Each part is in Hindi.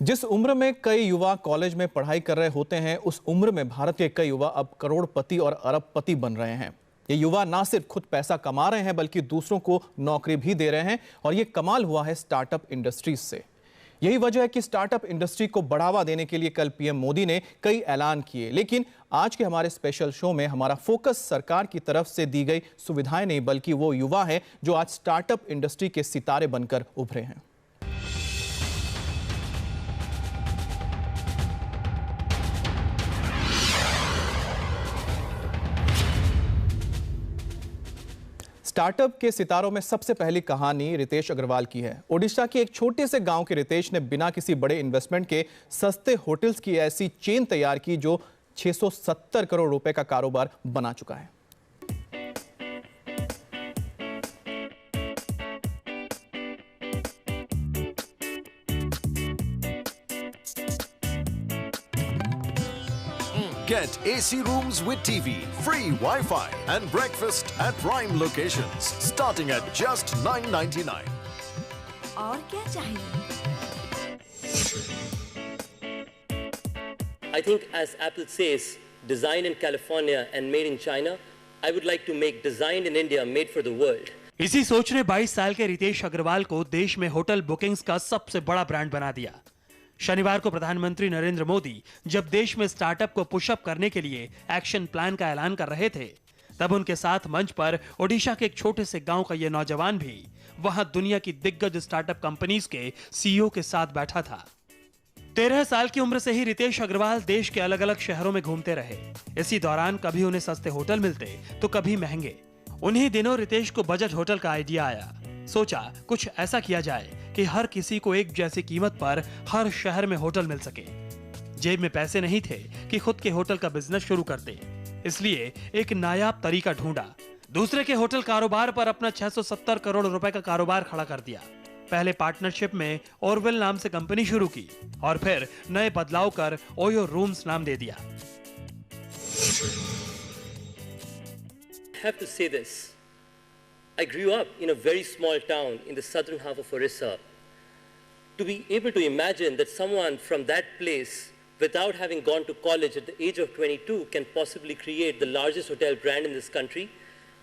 जिस उम्र में कई युवा कॉलेज में पढ़ाई कर रहे होते हैं, उस उम्र में भारत के कई युवा अब करोड़पति और अरबपति बन रहे हैं। ये युवा ना सिर्फ खुद पैसा कमा रहे हैं बल्कि दूसरों को नौकरी भी दे रहे हैं। और ये कमाल हुआ है स्टार्टअप इंडस्ट्रीज से। यही वजह है कि स्टार्टअप इंडस्ट्री को बढ़ावा देने के लिए कल पीएम मोदी ने कई ऐलान किए। लेकिन आज के हमारे स्पेशल शो में हमारा फोकस सरकार की तरफ से दी गई सुविधाएं नहीं बल्कि वो युवा हैं जो आज स्टार्टअप इंडस्ट्री के सितारे बनकर उभरे हैं। स्टार्टअप के सितारों में सबसे पहली कहानी रितेश अग्रवाल की है। ओडिशा के एक छोटे से गांव के रितेश ने बिना किसी बड़े इन्वेस्टमेंट के सस्ते होटल्स की ऐसी चेन तैयार की जो 670 करोड़ रुपए का कारोबार बना चुका है। Get AC rooms with TV, free Wi-Fi and breakfast at prime locations starting at just $9.99. और क्या चाहिए? I think as Apple says, designed in California and made in China, I would like to make designed in India, made for the world. इसी सोच ने 22 साल के रितेश अग्रवाल को देश में होटल बुकिंग्स का सबसे बड़ा ब्रांड बना दिया। शनिवार को प्रधानमंत्री नरेंद्र मोदी जब देश में स्टार्टअप को पुशअप करने के लिए एक्शन प्लान का ऐलान कर रहे थे, तब उनके साथ मंच पर ओडिशा के एक छोटे से गांव का यह नौजवान भी वहां दुनिया की दिग्गज स्टार्टअप कंपनीज के सीईओ के साथ बैठा था। 13 साल की उम्र से ही रितेश अग्रवाल देश के अलग अलग शहरों में घूमते रहे। इसी दौरान कभी उन्हें सस्ते होटल मिलते तो कभी महंगे। उन्हीं दिनों रितेश को बजट होटल का आइडिया आया। सोचा कुछ ऐसा किया जाए कि हर किसी को एक जैसी कीमत पर हर शहर में होटल मिल सके। जेब में पैसे नहीं थे कि खुद के होटल का बिजनेस शुरू करते, इसलिए एक नायाब तरीका ढूंढा। दूसरे के होटल कारोबार पर अपना 670 करोड़ रुपए का कारोबार खड़ा कर दिया। पहले पार्टनरशिप में ओरवेल नाम से कंपनी शुरू की और फिर नए बदलाव कर ओयो रूम्स नाम दे दिया। I have to say this. I grew up in a very small town in the southern half of Orissa. To be able to imagine that someone from that place, without having gone to college at the age of 22, can possibly create the largest hotel brand in this country,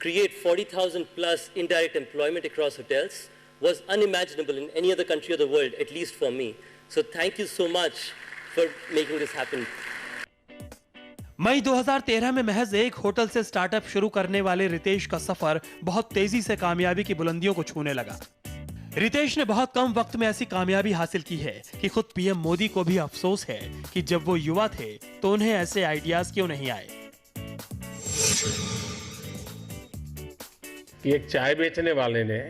create 40,000 plus indirect employment across hotels, was unimaginable in any other country of the world, at least for me. So thank you so much for making this happen. मई 2013 में महज एक होटल से स्टार्टअप शुरू करने वाले रितेश का सफर बहुत तेजी से कामयाबी की बुलंदियों को छूने लगा। रितेश ने बहुत कम वक्त में ऐसी कामयाबी हासिल की है कि खुद पीएम मोदी को भी अफसोस है कि जब वो युवा थे तो उन्हें ऐसे आइडियाज क्यों नहीं आए। एक चाय बेचने वाले ने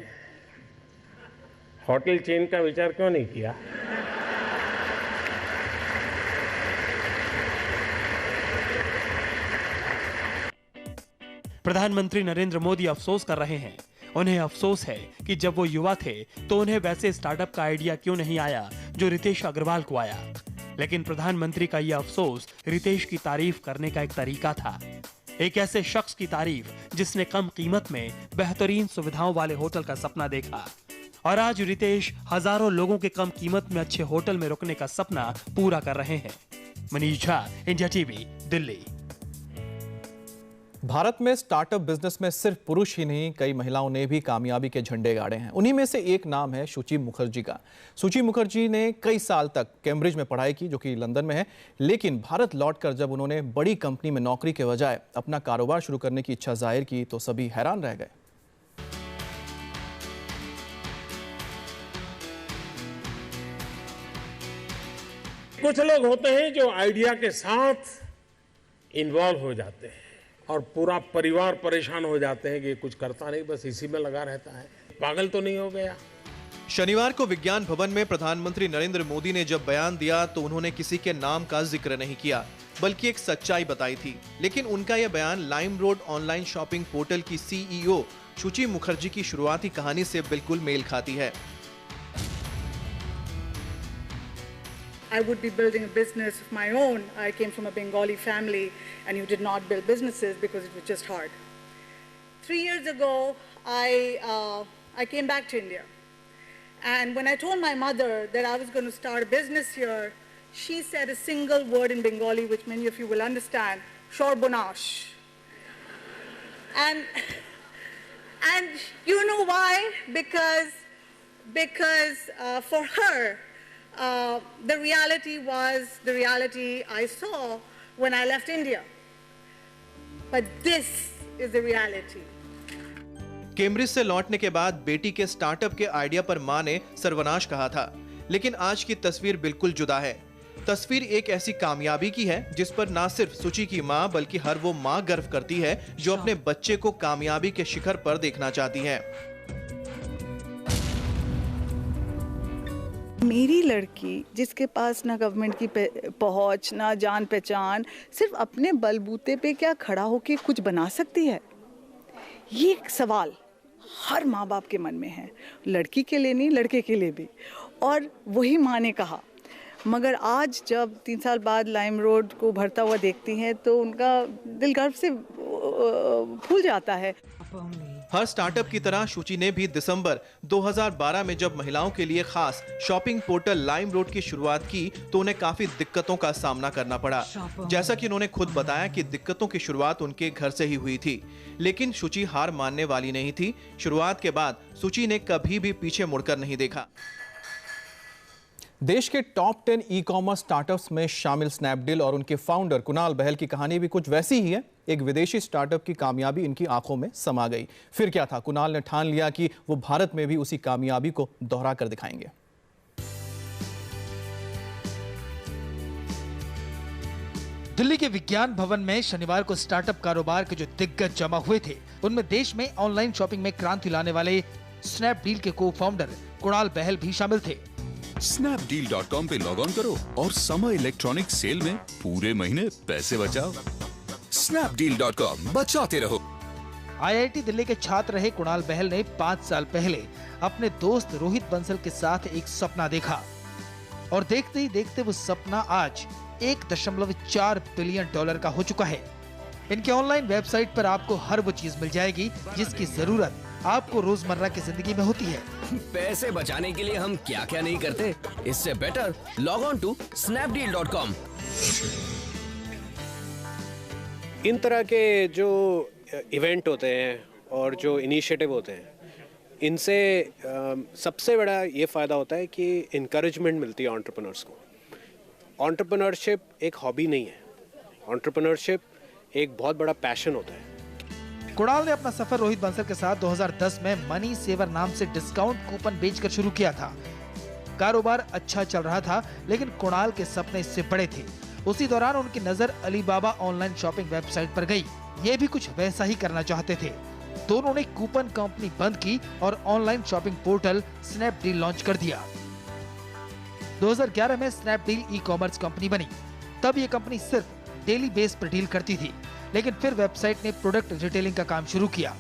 होटल चेन का विचार क्यों नहीं किया? प्रधानमंत्री नरेंद्र मोदी अफसोस कर रहे हैं। उन्हें अफसोस है कि जब वो युवा थे तो उन्हें वैसे स्टार्टअप का आइडिया क्यों नहीं आया जो रितेश अग्रवाल को आया। लेकिन प्रधानमंत्री का यह अफसोस रितेश की तारीफ करने का एक तरीका था। एक ऐसे शख्स की तारीफ जिसने कम कीमत में बेहतरीन सुविधाओं वाले होटल का सपना देखा। और आज रितेश हजारों लोगों के कम कीमत में अच्छे होटल में रुकने का सपना पूरा कर रहे हैं। Manish Jha, India TV, Delhi. भारत में स्टार्टअप बिजनेस में सिर्फ पुरुष ही नहीं, कई महिलाओं ने भी कामयाबी के झंडे गाड़े हैं। उन्हीं में से एक नाम है शुचि मुखर्जी का। शुचि मुखर्जी ने कई साल तक कैम्ब्रिज में पढ़ाई की, जो कि लंदन में है। लेकिन भारत लौटकर जब उन्होंने बड़ी कंपनी में नौकरी के बजाय अपना कारोबार शुरू करने की इच्छा जाहिर की तो सभी हैरान रह गए। कुछ लोग होते हैं जो आइडिया के साथ इन्वॉल्व हो जाते हैं और पूरा परिवार परेशान हो जाते हैं कि कुछ करता नहीं, बस इसी में लगा रहता है। पागल तो नहीं हो गया? शनिवार को विज्ञान भवन में प्रधानमंत्री नरेंद्र मोदी ने जब बयान दिया तो उन्होंने किसी के नाम का जिक्र नहीं किया बल्कि एक सच्चाई बताई थी। लेकिन उनका यह बयान लाइमरोड ऑनलाइन शॉपिंग पोर्टल की सीईओ शुचि मुखर्जी की शुरुआती कहानी से बिल्कुल मेल खाती है। I would be building a business of my own. I came from a Bengali family and you did not build businesses because it was just hard. 3 years ago, I came back to India And when I told my mother that I was going to start a business here, she said a single word in Bengali, which many of you will understand, Shorbonash. And you know why? Because for her, the reality was the reality I saw when I left India. But this is the reality. Cambridge से लौटने के बाद बेटी के स्टार्टअप के आइडिया पर मां ने सर्वनाश कहा था, लेकिन आज की तस्वीर बिल्कुल जुदा है। तस्वीर एक ऐसी कामयाबी की है जिस पर ना सिर्फ सुची की मां बल्कि हर वो मां गर्व करती है जो अपने बच्चे को कामयाबी के शिखर पर देखना चाहती है। मेरी लड़की जिसके पास ना गवर्नमेंट की पहुंच, ना जान पहचान, सिर्फ अपने बलबूते पे क्या खड़ा होके कुछ बना सकती है? ये एक सवाल हर माँ बाप के मन में है, लड़की के लिए नहीं, लड़के के लिए भी। और वही माँ ने कहा। मगर आज जब 3 साल बाद लाइम रोड को भरता हुआ देखती हैं तो उनका दिल गर्व से फूल जाता है। हर स्टार्टअप की तरह शुचि ने भी दिसंबर 2012 में जब महिलाओं के लिए खास शॉपिंग पोर्टल लाइम रोड की शुरुआत की तो उन्हें काफी दिक्कतों का सामना करना पड़ा। जैसा कि उन्होंने खुद बताया कि दिक्कतों की शुरुआत उनके घर से ही हुई थी, लेकिन शुचि हार मानने वाली नहीं थी। शुरुआत के बाद शुचि ने कभी भी पीछे मुड़कर नहीं देखा। देश के टॉप 10 ई-कॉमर्स स्टार्टअप्स में शामिल स्नैपडील और उनके फाउंडर कुणाल बहल की कहानी भी कुछ वैसी ही है। एक विदेशी स्टार्टअप की कामयाबी इनकी आंखों में समा गई। फिर क्या था, कुणाल ने ठान लिया कि वो भारत में भी उसी कामयाबी को दोहरा कर दिखाएंगे। दिल्ली के विज्ञान भवन में शनिवार को स्टार्टअप कारोबार के जो दिग्गज जमा हुए थे, उनमें देश में ऑनलाइन शॉपिंग में क्रांति लाने वाले स्नैपडील के को फाउंडर कुणाल बहल भी शामिल थे। Snapdeal.com पे लॉग ऑन करो और समर इलेक्ट्रॉनिक सेल में पूरे महीने पैसे बचाओ। Snapdeal.com, बचाते रहो। IIT दिल्ली के छात्र रहे कुणाल बहल ने 5 साल पहले अपने दोस्त रोहित बंसल के साथ एक सपना देखा और देखते ही देखते वो सपना आज $1.4 बिलियन का हो चुका है। इनके ऑनलाइन वेबसाइट पर आपको हर वो चीज मिल जाएगी जिसकी जरूरत आपको रोजमर्रा की जिंदगी में होती है। पैसे बचाने के लिए हम क्या क्या नहीं करते, इससे better log on to Snapdeal.com। इन तरह के जो इवेंट होते हैं और जो इनिशिएटिव होते हैं, इनसे सबसे बड़ा ये फ़ायदा होता है कि इनकरेजमेंट मिलती है एंटरप्रेन्योर्स को। एंटरप्रेन्योरशिप एक हॉबी नहीं है, एंटरप्रेन्योरशिप एक बहुत बड़ा पैशन होता है। कुणाल ने अपना सफर रोहित बंसल के साथ 2010 में मनी सेवर नाम से डिस्काउंट कूपन बेचकर शुरू किया था। कारोबार अच्छा चल रहा था, लेकिन कुणाल के सपने इससे बड़े थे। उसी दौरान उनकी नजर अलीबाबा ऑनलाइन शॉपिंग वेबसाइट पर गई। ये भी कुछ वैसा ही करना चाहते थे। दोनों ने कूपन कंपनी बंद की और online shopping portal Snapdeal launch कर दिया। 2011 में स्नैपडील ई-कॉमर्स कंपनी बनी। तब ये कंपनी सिर्फ डेली बेस पर डील करती थी, लेकिन फिर वेबसाइट ने प्रोडक्ट रिटेलिंग का काम शुरू किया।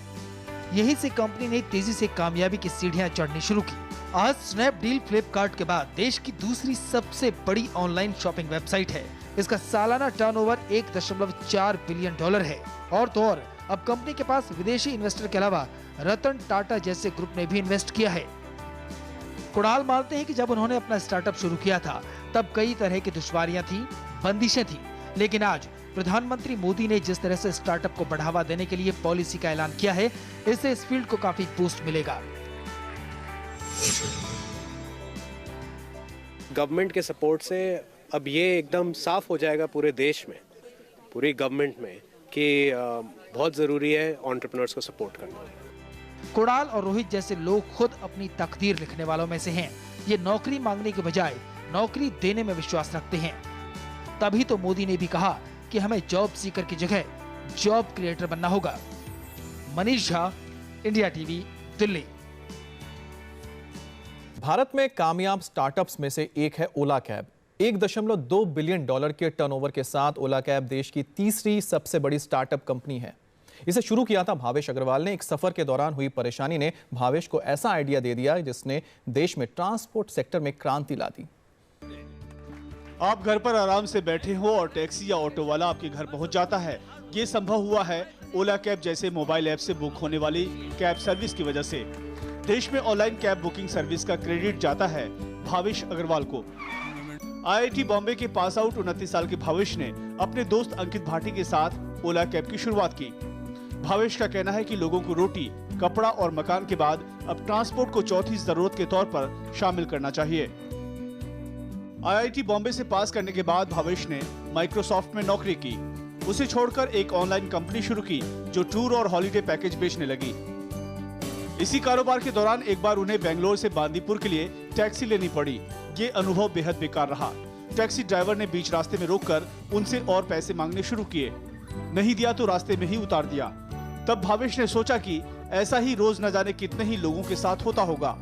यहीं से कंपनी ने तेजी से कामयाबी की सीढ़ियां चढ़नी शुरू की। आज स्नैपडील फ्लिपकार्ट के बाद देश की दूसरी सबसे बड़ी ऑनलाइन शॉपिंग वेबसाइट है। इसका सालाना टर्नओवर $1.4 बिलियन है। और तो और अब कंपनी के पास विदेशी इन्वेस्टर के अलावा रतन टाटा जैसे ग्रुप ने भी इन्वेस्ट किया है। कुणाल मानते हैं कि जब उन्होंने अपना स्टार्टअप शुरू किया था तब कई तरह की दुश्वारियां थी, बंदिशें थी, लेकिन आज प्रधानमंत्री मोदी ने जिस तरह से स्टार्टअप को बढ़ावा देने के लिए पॉलिसी का ऐलान किया है, इससे इस फील्ड को काफी बूस्ट मिलेगा। गवर्नमेंट के सपोर्ट से अब ये एकदम साफ हो जाएगा पूरे देश में, पूरी गवर्नमेंट में, कि बहुत जरूरी है एंटरप्रेन्योर्स को सपोर्ट करना। कुणाल और रोहित जैसे लोग खुद अपनी तकदीर लिखने वालों में से हैं। ये नौकरी मांगने के बजाय नौकरी देने में विश्वास रखते हैं। तभी तो मोदी ने भी कहा कि हमें जॉब सीकर की जगह जॉब क्रिएटर बनना होगा। Manish Jha, India TV, Delhi. भारत में कामयाब स्टार्टअप्स में से एक है ओला कैब। $1.2 बिलियन के टर्नओवर के साथ ओला कैब देश की तीसरी सबसे बड़ी स्टार्टअप कंपनी है। इसे शुरू किया था भावेश अग्रवाल ने। एक सफर के दौरान हुई परेशानी ने भावेश को ऐसा आइडिया दे दिया जिसने देश में ट्रांसपोर्ट सेक्टर में क्रांति ला दी। आप घर पर आराम से बैठे हो और टैक्सी या ऑटो वाला आपके घर पहुंच जाता है। ये संभव हुआ है ओला कैब जैसे मोबाइल ऐप से बुक होने वाली कैब सर्विस की वजह से। देश में ऑनलाइन कैब बुकिंग सर्विस का क्रेडिट जाता है भावेश अग्रवाल को। IIT बॉम्बे के पास आउट 29 साल के भावेश ने अपने दोस्त अंकित भाटी के साथ ओला कैब की शुरुआत की। भावेश का कहना है कि लोगों को रोटी, कपड़ा और मकान के बाद अब ट्रांसपोर्ट को चौथी जरूरत के तौर पर शामिल करना चाहिए। IIT बॉम्बे से पास करने के बाद भावेश ने माइक्रोसॉफ्ट में नौकरी की। उसे छोड़कर एक ऑनलाइन कंपनी शुरू की जो टूर और हॉलिडे पैकेज बेचने लगी। इसी कारोबार के दौरान एक बार उन्हें बेंगलोर से बांदीपुर के लिए टैक्सी लेनी पड़ी। ये अनुभव बेहद बेकार रहा। टैक्सी ड्राइवर ने बीच रास्ते में रोककर उनसे और पैसे मांगने शुरू किए। नहीं दिया तो रास्ते में ही उतार दिया। तब भावेश ने सोचा कि ऐसा ही रोज न जाने कितने ही लोगों के साथ होता होगा।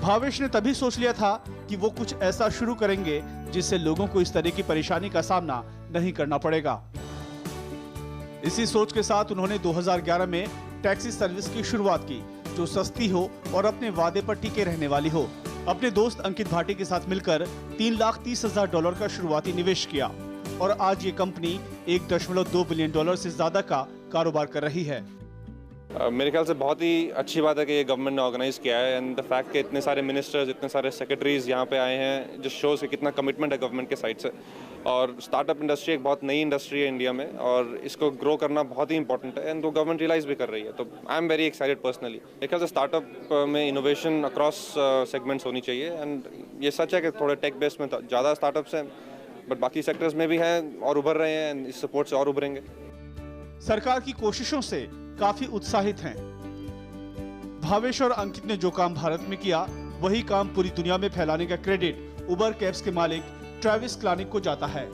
भावेश ने तभी सोच लिया था कि वो कुछ ऐसा शुरू करेंगे जिससे लोगों को इस तरह की परेशानी का सामना नहीं करना पड़ेगा। इसी सोच के साथ उन्होंने 2011 में टैक्सी सर्विस की शुरुआत की जो सस्ती हो और अपने वादे पर टिके रहने वाली हो। अपने दोस्त अंकित भाटी के साथ मिलकर $3,30,000 का शुरुआती निवेश किया और आज ये कंपनी $1.2 बिलियन से ज्यादा का कारोबार कर रही है। मेरे ख्याल से बहुत ही अच्छी बात है कि ये गवर्नमेंट ने ऑर्गेनाइज किया है एंड द फैक्ट कि इतने सारे मिनिस्टर्स, इतने सारे सेक्रेटरीज यहाँ पे आए हैं, जो शोज कि कितना कमिटमेंट है गवर्नमेंट के साइड से। और स्टार्टअप इंडस्ट्री एक बहुत नई इंडस्ट्री है इंडिया में और इसको ग्रो करना बहुत ही इंपॉर्टेंट है एंड वो गवर्नमेंट रियलाइज भी कर रही है। तो I am very excited personally. मेरे ख्याल से स्टार्टअप में इनोवेशन अक्रॉस सेगमेंट्स होनी चाहिए एंड ये सच है कि थोड़े टेक बेस में ज़्यादा स्टार्टअप्स हैं बट बाकी सेक्टर्स में भी हैं और उभर रहे हैं एंड इस सपोर्ट से और उभरेंगे। सरकार की कोशिशों से काफी उत्साहित हैं। भावेश और अंकित ने जो काम भारत में किया वही काम पूरी दुनिया में फैलाने का क्रेडिट उबर कैब्स के मालिक ट्रेविस क्लानिक को जाता है।